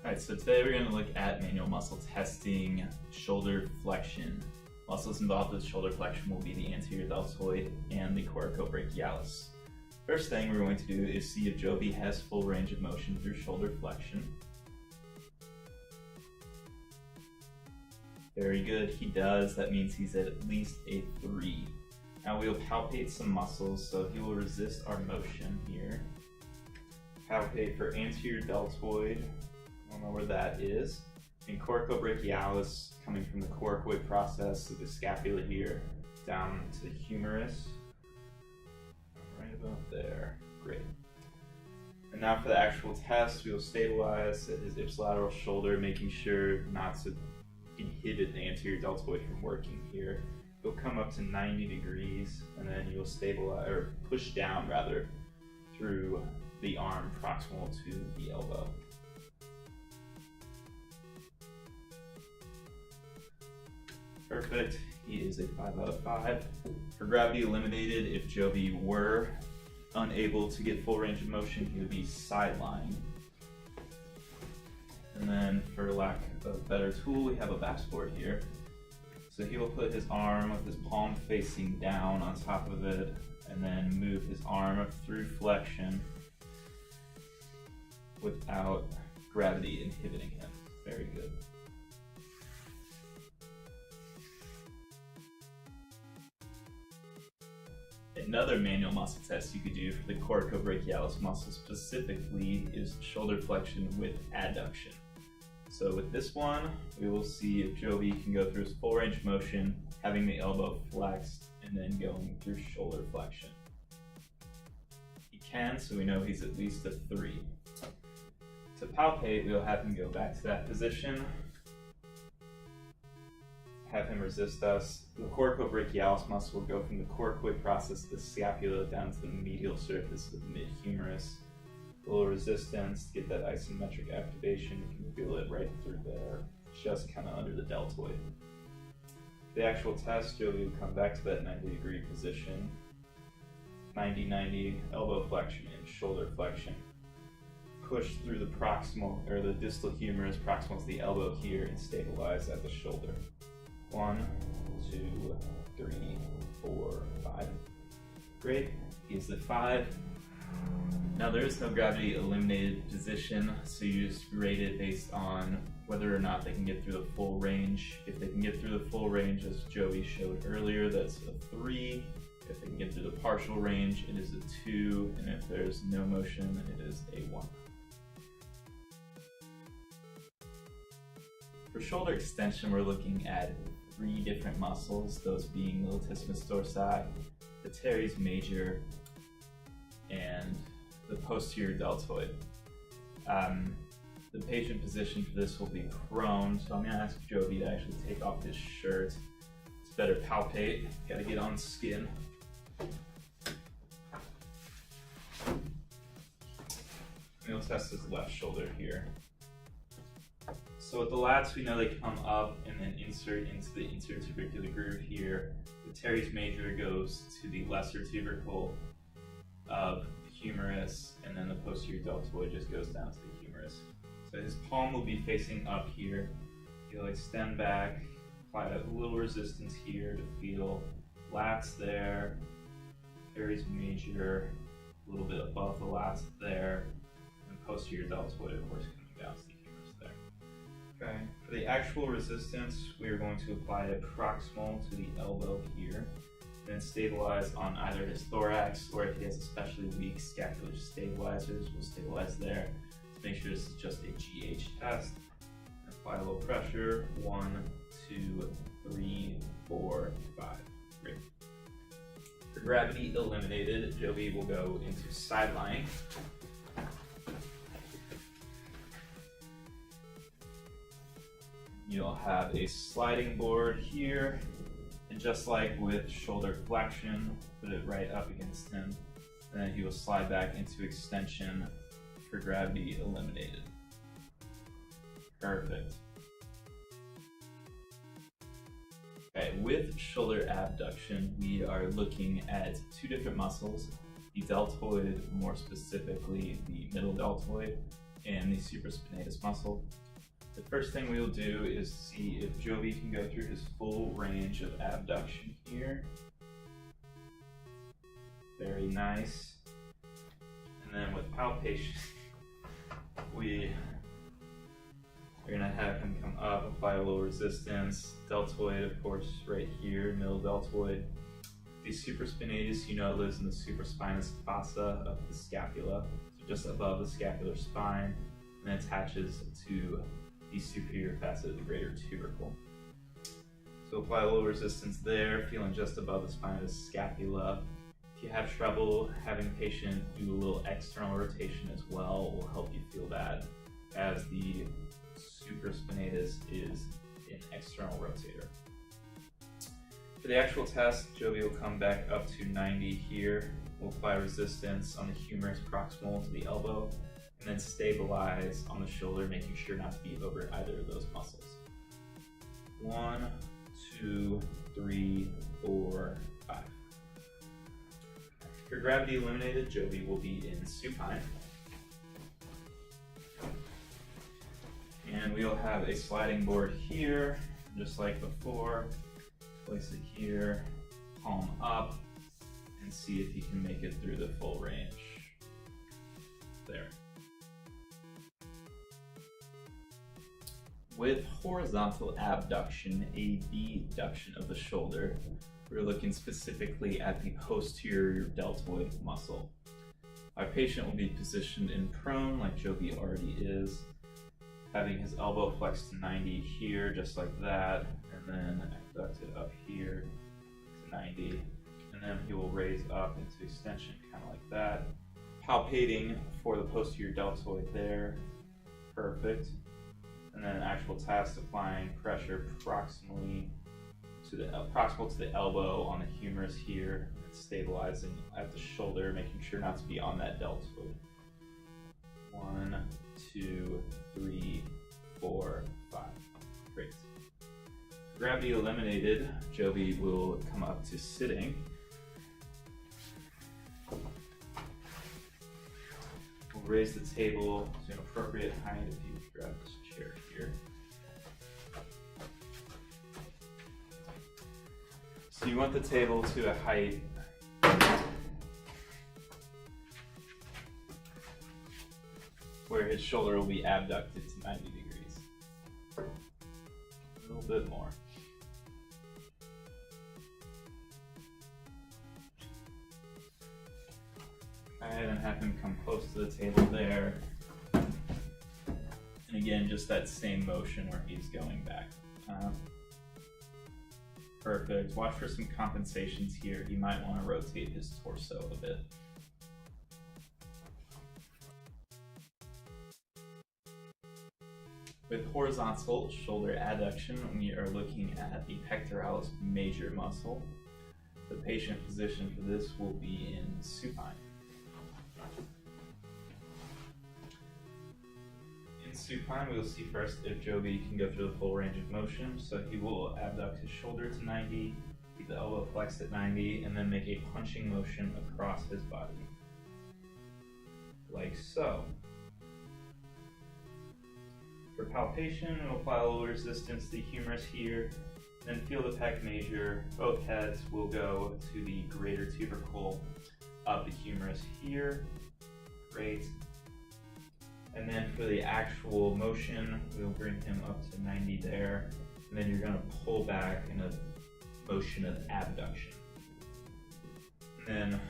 Alright, so today we're going to look at manual muscle testing shoulder flexion. Muscles involved with shoulder flexion will be the anterior deltoid and the coracobrachialis. First thing we're going to do is see if Joby has full range of motion through shoulder flexion. Very good, he does. That means he's at least a 3. Now we'll palpate some muscles, so he will resist our motion here. Palpate for anterior deltoid. I don't know where that is. And coracobrachialis, coming from the coracoid process, so the scapula here, down to the humerus. Right about there. Great. And now for the actual test, we will stabilize at his ipsilateral shoulder, making sure not to inhibit the anterior deltoid from working here. You'll come up to 90 degrees, and then you'll stabilize, or push down rather, through the arm proximal to the elbow. Perfect, he is a 5 out of 5. For gravity eliminated, if Joby were unable to get full range of motion, he would be sidelined. And then for lack of a better tool, we have a backboard here. So he will put his arm with his palm facing down on top of it, and then move his arm through flexion without gravity inhibiting him. Very good. Another manual muscle test you could do for the coracobrachialis muscle specifically is shoulder flexion with adduction. So with this one, we will see if Joby can go through his full range of motion, having the elbow flexed and then going through shoulder flexion. He can, so we know he's at least a 3. To palpate, we'll have him go back to that position, have him resist us. The coracobrachialis muscle will go from the coracoid process of the scapula down to the medial surface of the mid-humerus. A little resistance to get that isometric activation. You can feel it right through there, just kind of under the deltoid. The actual test, Joby will come back to that 90-degree position. 90-90, elbow flexion and shoulder flexion. Push through the proximal, or the distal humerus proximal to the elbow here, and stabilize at the shoulder. 1, 2, 3, 4, 5. Great, he's the 5. Now there is no gravity eliminated position, so you just rate it based on whether or not they can get through the full range. If they can get through the full range, as Joby showed earlier, that's a 3. If they can get through the partial range, it is a 2, and if there's no motion, it is a 1. For shoulder extension, we're looking at 3 different muscles, those being the latissimus dorsi, the teres major, and the posterior deltoid. The patient position for this will be prone, so I'm going to ask Joby to actually take off his shirt. It's better palpate, got to get on skin. We'll test his left shoulder here. So with the lats, we know they come up and then insert into the intertubercular groove here. The teres major goes to the lesser tubercle of the humerus, and then the posterior deltoid just goes down to the humerus. So his palm will be facing up here. He'll extend back, apply a little resistance here to feel lats there, teres major, a little bit above the lats there, and posterior deltoid, of course, coming down to the humerus there. Okay. For the actual resistance, we are going to apply it proximal to the elbow here, then stabilize on either his thorax, or if he has especially weak scapular stabilizers, we'll stabilize there to make sure this is just a GH test. Apply a little pressure, 1, 2, 3, 4, 5. Great. For gravity eliminated, Joby will go into side lying. You'll have a sliding board here, and just like with shoulder flexion, put it right up against him, and then he will slide back into extension for gravity eliminated. Perfect. Okay, with shoulder abduction, we are looking at 2 different muscles, the deltoid, more specifically the middle deltoid, in the supraspinatus muscle. The first thing we'll do is see if Jovi can go through his full range of abduction here. Very nice. And then with palpation, we are going to have him come up, apply a low resistance, deltoid, of course, right here, middle deltoid. The supraspinatus, you know, it lives in the supraspinous fossa of the scapula, so just above the scapular spine, and attaches to the superior facet of the greater tubercle. So apply low resistance there, feeling just above the spine of the scapula. If you have trouble having the patient do a little external rotation as well, will help you feel that, as the supraspinatus is an external rotator. For the actual test, Jovi will come back up to 90 here. We'll apply resistance on the humerus proximal to the elbow, and then stabilize on the shoulder, making sure not to be over either of those muscles. 1, 2, 3, 4, 5. For gravity eliminated, Jovi will be in supine. And we'll have a sliding board here, just like before. Place it here, palm up, and see if you can make it through the full range. There. With horizontal abduction, adduction of the shoulder, we're looking specifically at the posterior deltoid muscle. Our patient will be positioned in prone, like Jovi already is, having his elbow flexed to 90 here, just like that, and then abducted up here to 90, and then he will raise up into extension, kind of like that. Palpating for the posterior deltoid there, perfect. And then actual test, applying pressure proximal to the elbow on the humerus here, and stabilizing at the shoulder, making sure not to be on that deltoid. 1, 2, 3, 4, 5. Great. Gravity eliminated, Jovi will come up to sitting. We'll raise the table to an appropriate height if you grab this chair here. So you want the table to a height where his shoulder will be abducted to 90 degrees. A little bit more. And have him come close to the table there. And again, just that same motion where he's going back. Perfect. Watch for some compensations here. He might want to rotate his torso a bit. With horizontal shoulder adduction, we are looking at the pectoralis major muscle. The patient position for this will be in supine. In supine, we'll see first if Jovi can go through the full range of motion. So he will abduct his shoulder to 90, keep the elbow flexed at 90, and then make a punching motion across his body. Like so. For palpation, we'll apply a little resistance to the humerus here, then feel the pec major. Both heads will go to the greater tubercle of the humerus here. Great. And then for the actual motion, we'll bring him up to 90 there, and then you're going to pull back in a motion of abduction. And then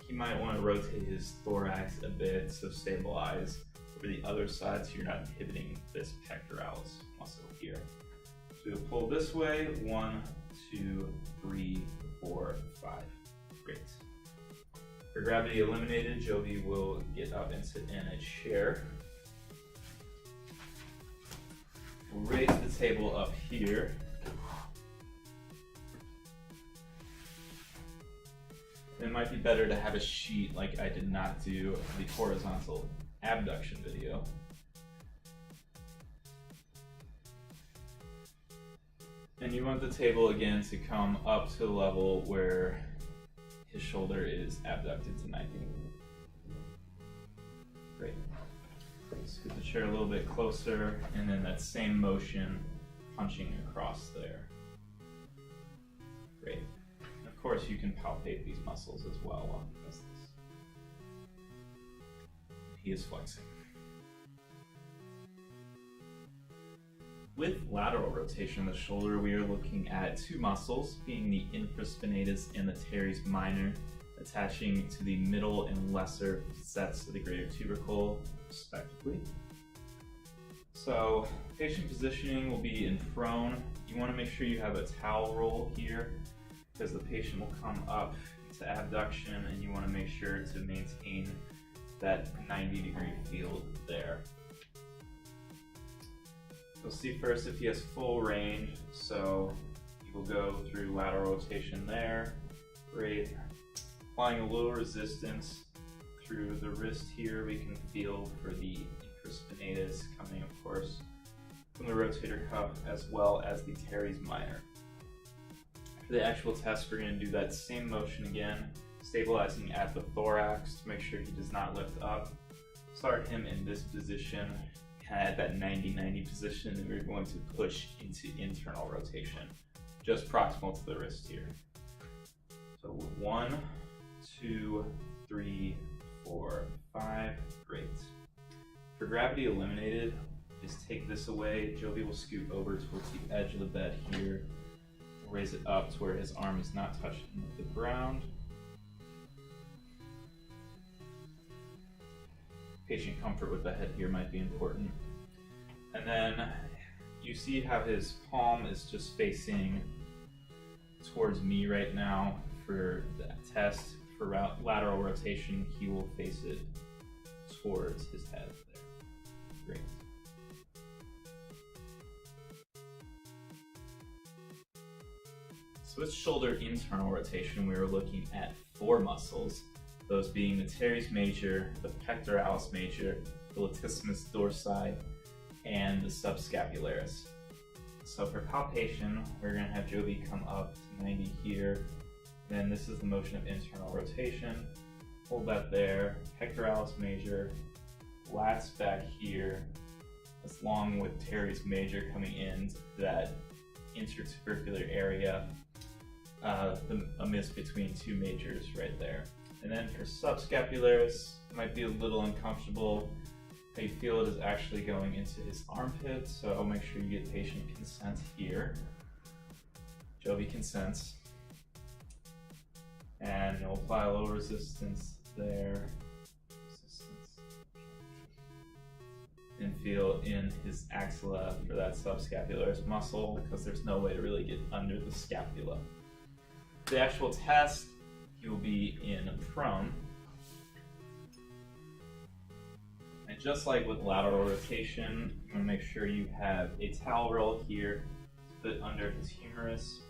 he might want to rotate his thorax a bit, so stabilize over the other side so you're not inhibiting this pectoralis muscle here. So we'll pull this way, 1, 2, 3, 4, 5. Great. For gravity eliminated, Jovi will get up and sit in a chair. We'll raise the table up here. It might be better to have a sheet like I did not do the horizontal abduction video. And you want the table again to come up to the level where his shoulder is abducted to 90. Great. Scoot the chair a little bit closer, and then that same motion, punching across there. Great. And of course, you can palpate these muscles as well while he does this. He is flexing. With lateral rotation of the shoulder, we are looking at two muscles, being the infraspinatus and the teres minor, attaching to the middle and lesser sets of the greater tubercle, respectively. So, patient positioning will be in prone. You want to make sure you have a towel roll here, because the patient will come up to abduction, and you want to make sure to maintain that 90-degree field there. You'll see first if he has full range, so you will go through lateral rotation there. Great. Applying a little resistance through the wrist here, we can feel for the infraspinatus coming, of course, from the rotator cuff as well as the teres minor. For the actual test, we're going to do that same motion again, stabilizing at the thorax to make sure he does not lift up. Start him in this position, at that 90-90 position, and we're going to push into internal rotation, just proximal to the wrist here. So 1, 2, 3, 4, 5, great. For gravity eliminated, just take this away. Jovi will scoot over towards the edge of the bed here, raise it up to where his arm is not touching the ground. Patient comfort with the head here might be important. And then you see how his palm is just facing towards me right now. For the test, for lateral rotation, he will face it towards his head there. Great. So with shoulder internal rotation, we were looking at 4 muscles, those being the teres major, the pectoralis major, the latissimus dorsi, and the subscapularis. So for palpation, we're going to have Jovi come up to 90 here. Then this is the motion of internal rotation. Hold that there. Pectoralis major, lats back here, along with teres major coming in that intertubercular area, a miss between 2 majors right there. And then for subscapularis, it might be a little uncomfortable. How you feel it is actually going into his armpit, so I'll make sure you get patient consent here. Jovi consents. And you'll apply a little resistance there. And feel in his axilla for that subscapularis muscle, because there's no way to really get under the scapula. The actual test, he will be in prone. And just like with lateral rotation, you want to make sure you have a towel roll here to put under his humerus.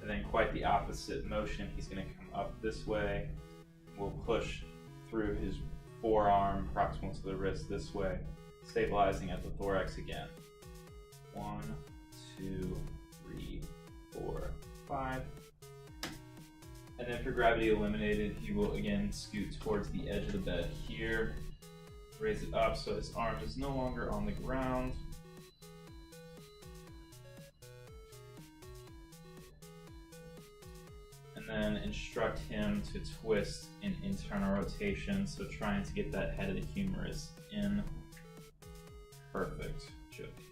And then quite the opposite motion, he's going to come up this way. We'll push through his forearm proximal to the wrist this way, stabilizing at the thorax again. 1, 2, 3, 4, 5. And then for gravity eliminated, he will again scoot towards the edge of the bed here. Raise it up so his arm is no longer on the ground. And then instruct him to twist in internal rotation, so trying to get that head of the humerus in. Perfect, Jovi.